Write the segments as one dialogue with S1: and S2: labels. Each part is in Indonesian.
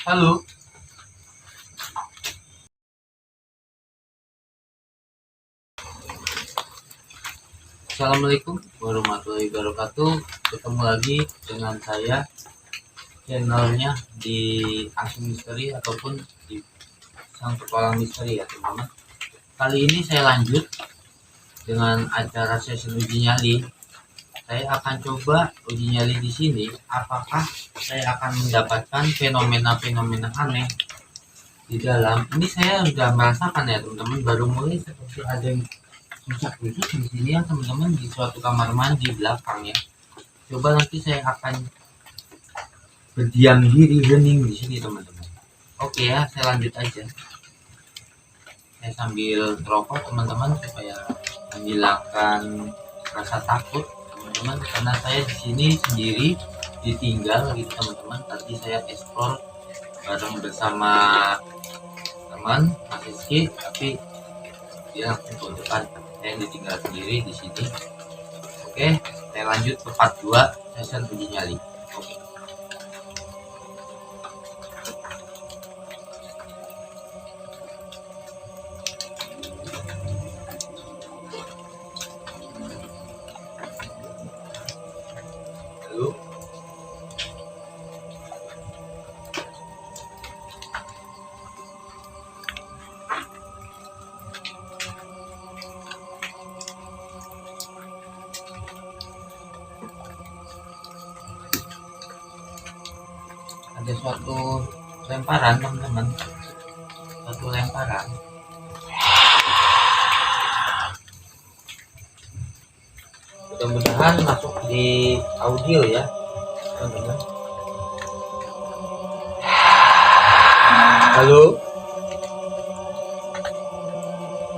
S1: Halo, Assalamualaikum warahmatullahi wabarakatuh. Ketemu lagi dengan saya, channelnya di Asing Misteri ataupun di Sang Petualang Misteri ya teman-teman. Kali ini saya lanjut dengan acara sesi uji nyali. Saya akan coba uji nyali di sini. Apakah saya akan mendapatkan fenomena-fenomena aneh di dalam? Ini saya sudah merasakan ya teman-teman. Baru mulai seperti ada yang rusak-rusak di sini ya teman-teman, di suatu kamar mandi belakang ya. Coba nanti saya akan berdiam diri hening di sini teman-teman. Oke ya, saya lanjut aja. Saya sambil rokok teman-teman supaya menghilangkan rasa takut teman-teman, karena saya di sini sendiri ditinggal gitu teman-teman. Tadi saya explore bareng bersama teman Mas Rizky, tapi dia langsung ke depan. Saya ditinggal sendiri di sini. Oke, saya lanjut ke part 2 session uji nyali. Oke. Halo. Ada suatu lemparan teman-teman, suatu lemparan. Mudah-mudahan masuk di audio ya teman-teman. Halo,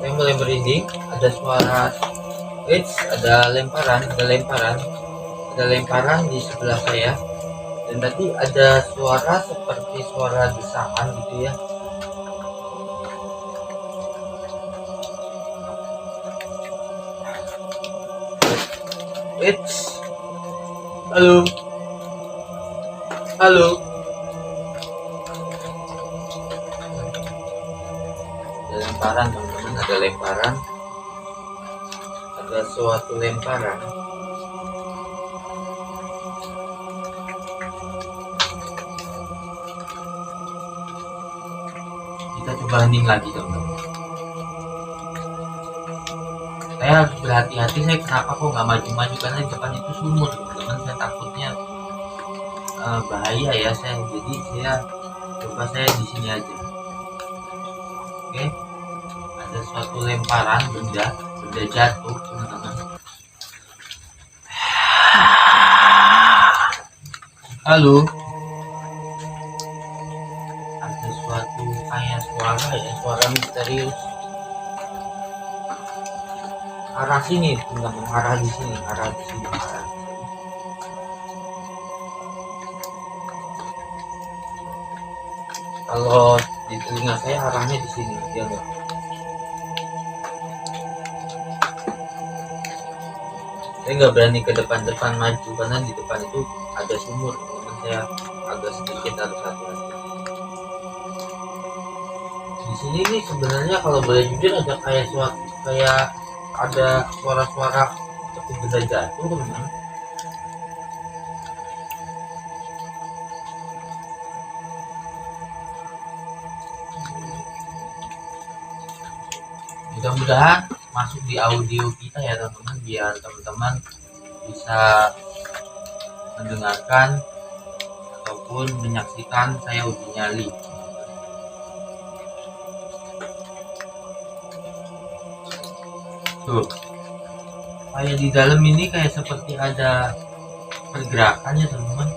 S1: saya mulai merinding. Ada suara ada lemparan di sebelah saya. Dan tadi ada suara seperti suara desakan gitu ya. Halo. Halo. Ada lemparan teman-teman, ada lemparan. Ada suatu lemparan. Kita coba hening lagi teman-teman. Saya harus berhati-hati, saya kenapa kok nggak maju-maju, karena di depan itu sumur teman-teman. Saya takutnya bahaya ya, jadi saya coba di sini aja. Oke, ada suatu lemparan benda jatuh teman-teman. Halo, ada suatu kayak suara misterius arah sini teman-teman, arah di sini. Kalau di telinga saya arahnya di sini ya enggak. Saya nggak berani ke depan maju karena di depan itu ada sumur teman. Saya agak sedikit harus hati-hati. Di sini nih sebenarnya kalau boleh jujur ada kayak ada suara-suara seperti benda jatuh teman-teman. Mudah-mudahan masuk di audio kita ya teman-teman, biar teman-teman bisa mendengarkan ataupun menyaksikan saya uji nyali. Tuh, kayak di dalam ini kayak seperti ada pergerakan ya teman-teman.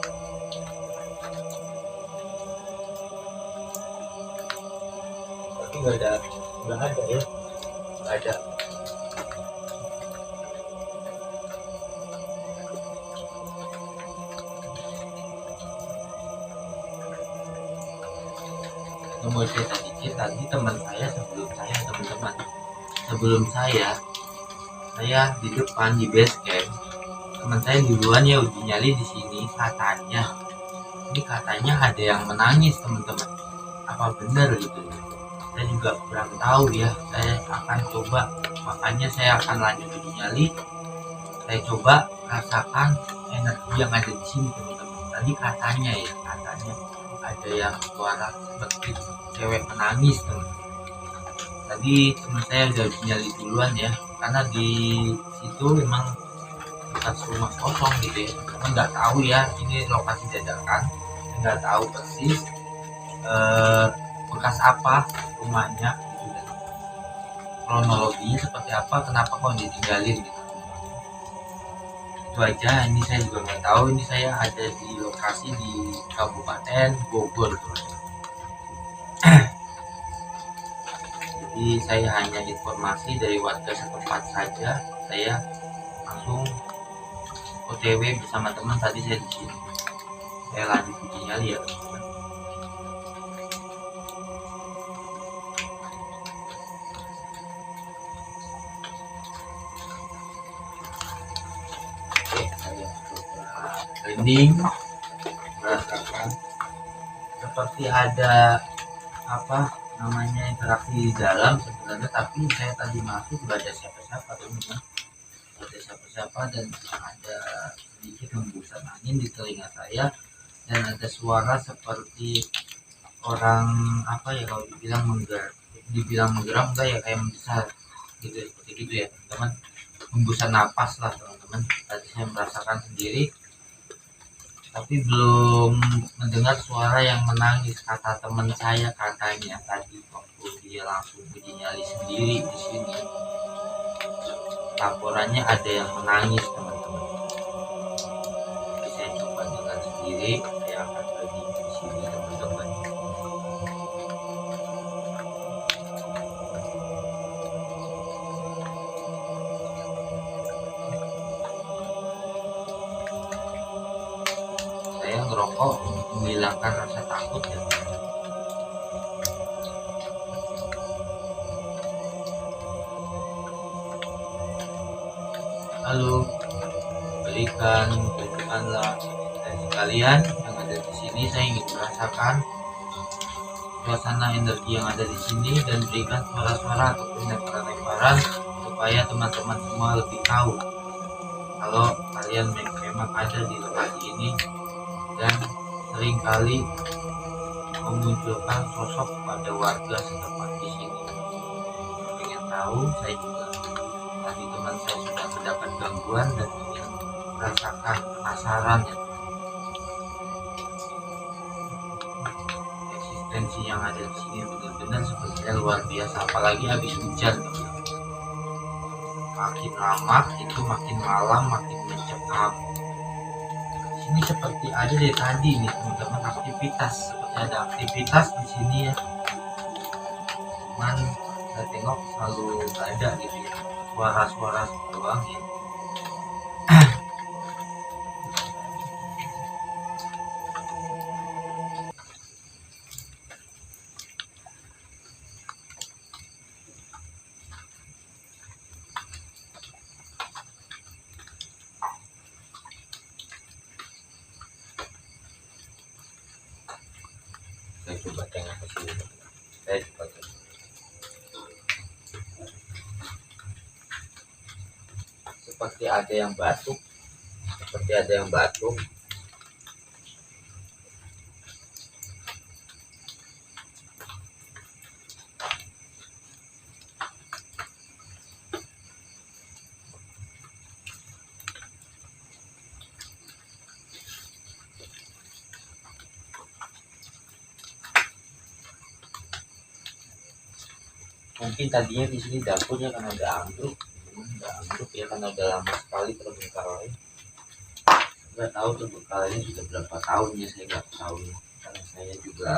S1: Tapi nggak ada ya, nggak ada. Nomor cerita dikit, tadi teman saya sebelum saya di depan di base camp. Teman saya duluan ya uji nyali di sini katanya. ini katanya ada yang menangis teman-teman, apa benar gitu ya? Saya juga kurang tahu ya. Saya akan coba, makanya saya akan lanjut uji nyali. Saya coba rasakan energi yang ada di sini teman-teman. Tadi katanya ada yang suara seperti cewek menangis teman-teman. Tadi teman saya udah uji nyali duluan ya, karena di situ memang bekas rumah kosong gitu ya. Teman nggak tahu ya, ini lokasi dadakan, nggak tahu persis bekas apa rumahnya gitu, dan kronologinya seperti apa, kenapa kok ditinggalin gitu. Itu aja, ini saya juga nggak tahu. Ini saya ada di lokasi di Kabupaten Bogor tuh. Jadi saya hanya informasi dari warga setempat saja, saya langsung OTW bersama teman. Tadi saya di sini, saya lanjut uji nyali ya teman-teman. Oke, saya coba trending, merasakan seperti ada apa namanya interaksi di dalam sebenarnya, tapi saya tadi masuk gak ada siapa-siapa teman-teman, gak ada siapa-siapa, dan ada sedikit hembusan angin di telinga saya, dan ada suara seperti orang apa ya, kalau dibilang menggeram enggak ya, kayak membesar gitu ya, seperti gitu ya teman-teman, hembusan napas lah teman-teman. Tadi saya merasakan sendiri, tapi belum mendengar suara yang menangis. Kata teman saya, katanya tadi waktu dia langsung uji nyali sendiri di sini, laporannya ada yang menangis teman-teman. Jadi saya coba dengar sendiri, saya akan pergi di sini teman-teman. Saya ngerokok untuk menghilangkan rasa takut ya. Lalu berikan, tunjukkanlah, dan sekalian yang ada di sini, saya ingin merasakan suasana energi yang ada di sini, dan berikan suara-suara ataupun lemparan-lemparan supaya teman-teman semua lebih tahu kalau kalian memang ada di lokasi ini dan seringkali memunculkan sosok pada warga setempat di sini. Ingin tahu, saya juga tadi teman saya sudah mendapat gangguan dan ingin merasakan, penasaran ya, eksistensi yang ada di sini benar-benar sepertinya luar biasa, apalagi habis hujan. Makin lama itu makin malam, makin mencekam. Sini seperti ada dari tadi nih teman-teman aktivitas, seperti ada aktivitas di sini ya. Cuman saya tengok selalu ada gitu ya, suara-suara doang ya. Saya coba tengok ke sini. Saya coba tengok. Seperti ada yang batuk, seperti ada yang batuk. Mungkin tadinya di sini dapurnya kan ada ambruk, ya, karena udah lama sekali terbengkalai. Nggak tahu terbengkalainya sudah berapa tahun ya, saya nggak tahu ya, karena saya juga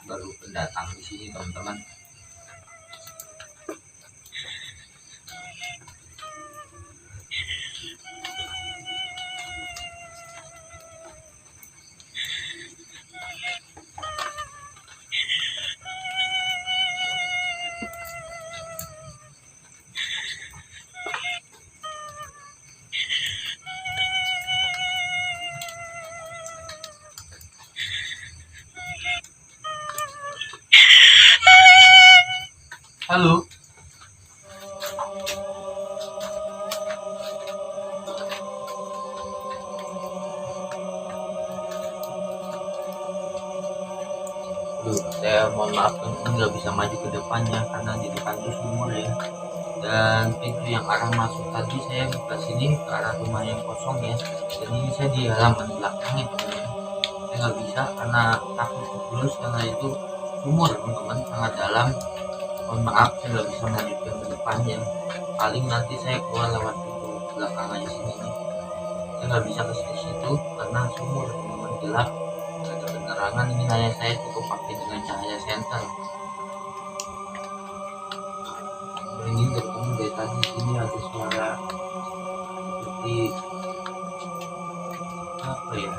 S1: baru pendatang di sini teman-teman. Halo. Saya mohon maaf nggak bisa maju ke depannya karena di depan itu sumur ya, dan pintu yang arah masuk tadi saya buka sini ke arah rumah yang kosong ya, dan ini saya di halaman belakang ya teman-teman. Saya nggak bisa karena takut terus karena itu sumur teman-teman, sangat dalam. Mohon maaf saya nggak bisa melanjutkan ke depannya, paling nanti saya keluar lewat pintu belakang aja sini nih. Saya nggak bisa ke situ karena sumur teman-teman, gelap, nggak ada penerangan. Ini hanya saya cukup pakai dengan cahaya senter. Ini ketemu dari tadi sini ada suara seperti apa ya?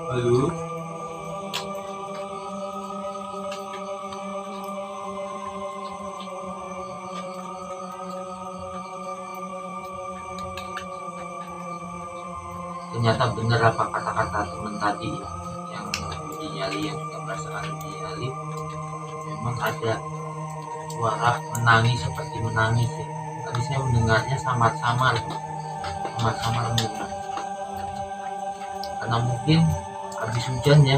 S1: Halo. Ternyata benar apa kata-kata teman tadi ya, yang uji nyali, yang sudah merasakan uji nyali, memang ada suara menangis seperti menangis ya. Tadi saya mendengarnya samar-samar mendengar, karena mungkin habis hujan ya,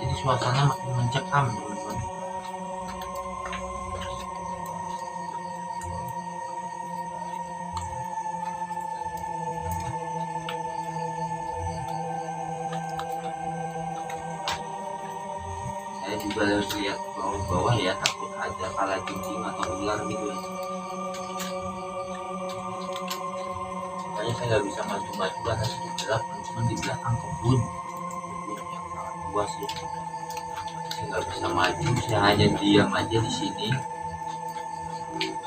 S1: jadi suasana makin mencekam teman-teman. Saya juga harus lihat bawah-bawah ya, takut ada kalajengking atau ular gitu ya. Makanya saya nggak bisa maju-maju karena sudah gelap teman-teman. Di belakang kebun yang sangat luas ya. Saya nggak bisa maju, saya hanya diam aja di sini.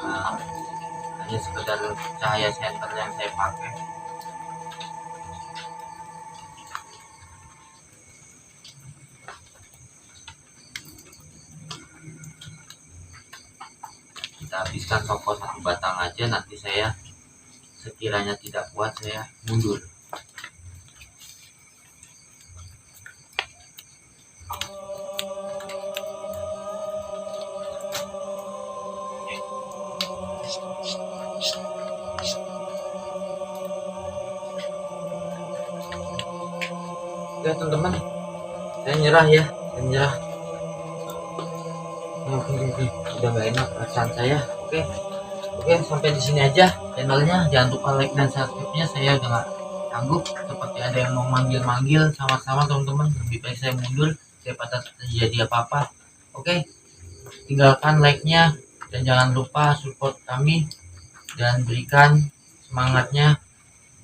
S1: Nah, hanya sekedar cahaya senter yang saya pakai. Kita habiskan rokok satu batang aja, nanti saya sekiranya tidak kuat saya mundur. Oke teman-teman, saya nyerah ya, saya nyerah. Oke, udah gak enak perasaan saya. Oke, sampai di sini aja channelnya. Jangan lupa like dan subscribe-nya. Saya udah gak sanggup, seperti ada yang mau manggil-manggil sama-sama teman-teman. Lebih baik saya mundur daripada terjadi apa-apa. Oke, tinggalkan like-nya dan jangan lupa support kami dan berikan semangatnya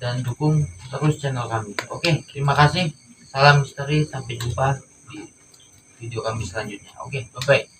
S1: dan dukung terus channel kami. Oke, terima kasih. Salam misteri, sampai jumpa di video kami selanjutnya. Oke, bye-bye.